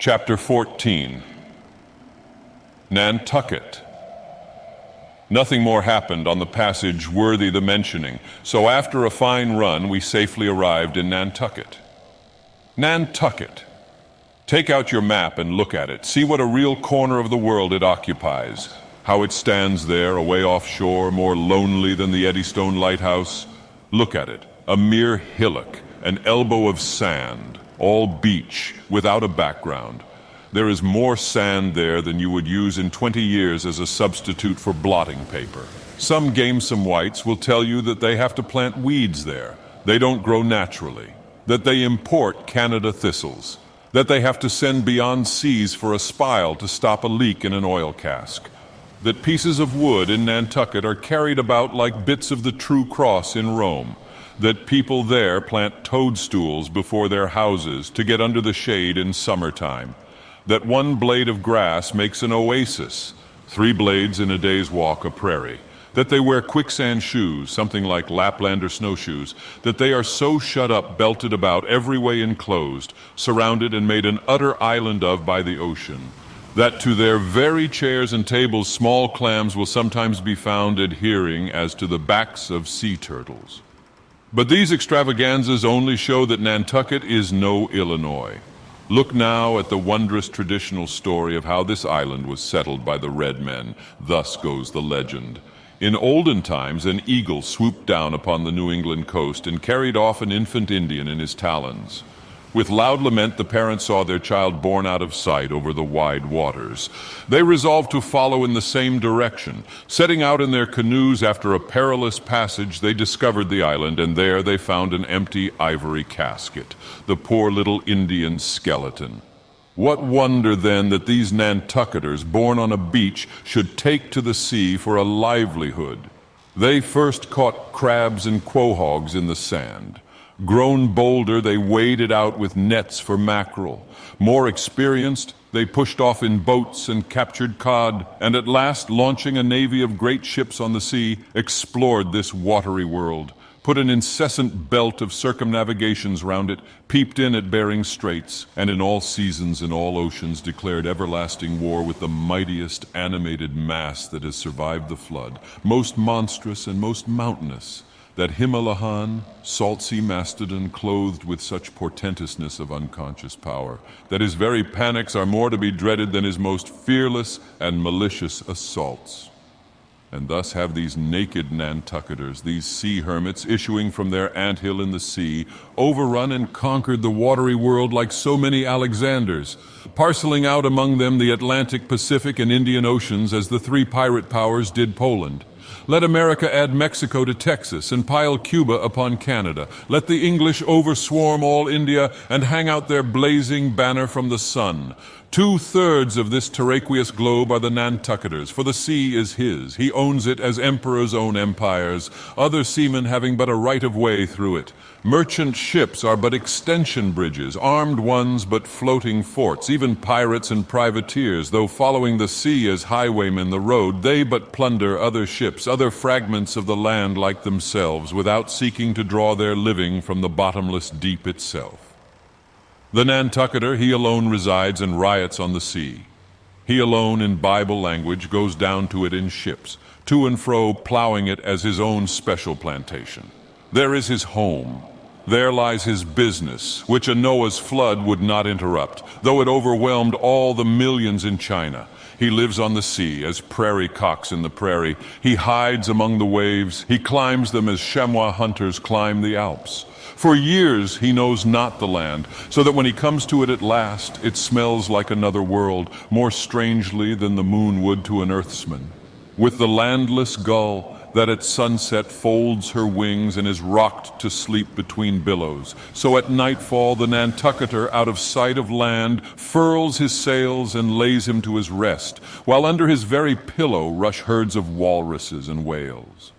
Chapter 14. Nantucket. Nothing more happened on the passage worthy the mentioning, so after a fine run we safely arrived in Nantucket. Nantucket. Take out your map and look at it. See what a real corner of the world it occupies. How it stands there, away offshore, more lonely than the Eddystone Lighthouse. Look at it, a mere hillock, an elbow of sand, all beach, without a background. There is more sand there than you would use in 20 years as a substitute for blotting paper. Some gamesome whites will tell you that they have to plant weeds there. They don't grow naturally. That they import Canada thistles. That they have to send beyond seas for a spile to stop a leak in an oil cask. That pieces of wood in Nantucket are carried about like bits of the True Cross in Rome. That people there plant toadstools before their houses to get under the shade in summertime. That one blade of grass makes an oasis, 3 blades in a day's walk a prairie. That they wear quicksand shoes, something like Laplander snowshoes. That they are so shut up, belted about, every way enclosed, surrounded and made an utter island of by the ocean. That to their very chairs and tables small clams will sometimes be found adhering as to the backs of sea turtles. But these extravaganzas only show that Nantucket is no Illinois. Look now at the wondrous traditional story of how this island was settled by the red men. Thus goes the legend. In olden times, an eagle swooped down upon the New England coast and carried off an infant Indian in his talons. With loud lament, the parents saw their child borne out of sight over the wide waters. They resolved to follow in the same direction. Setting out in their canoes after a perilous passage, they discovered the island, and there they found an empty ivory casket, the poor little Indian skeleton. What wonder, then, that these Nantucketers, born on a beach, should take to the sea for a livelihood. They first caught crabs and quahogs in the sand. Grown bolder, they waded out with nets for mackerel. More experienced, they pushed off in boats and captured cod, and at last, launching a navy of great ships on the sea, explored this watery world, put an incessant belt of circumnavigations round it, peeped in at Bering Straits, and in all seasons and all oceans declared everlasting war with the mightiest animated mass that has survived the flood, most monstrous and most mountainous, that Himalahan, salt sea mastodon clothed with such portentousness of unconscious power, that his very panics are more to be dreaded than his most fearless and malicious assaults. And thus have these naked Nantucketers, these sea hermits issuing from their anthill in the sea, overrun and conquered the watery world like so many Alexanders, parceling out among them the Atlantic, Pacific, and Indian Oceans as the 3 pirate powers did Poland. Let America add Mexico to Texas and pile Cuba upon Canada. Let the English overswarm all India and hang out their blazing banner from the sun. 2/3 of this terraqueous globe are the Nantucketers, for the sea is his. He owns it as emperors own empires, other seamen having but a right of way through it. Merchant ships are but extension bridges, armed ones but floating forts. Even pirates and privateers, though following the sea as highwaymen the road, they but plunder other ships, other fragments of the land like themselves, without seeking to draw their living from the bottomless deep itself. The Nantucketer, he alone resides and riots on the sea. He alone, in Bible language, goes down to it in ships, to and fro plowing it as his own special plantation. There is his home. There lies his business, which a Noah's flood would not interrupt, though it overwhelmed all the millions in China. He lives on the sea as prairie cocks in the prairie. He hides among the waves. He climbs them as chamois hunters climb the Alps. For years he knows not the land, so that when he comes to it at last, it smells like another world, more strangely than the moon would to an earthsman. With the landless gull that at sunset folds her wings and is rocked to sleep between billows, so at nightfall the Nantucketer, out of sight of land, furls his sails and lays him to his rest, while under his very pillow rush herds of walruses and whales.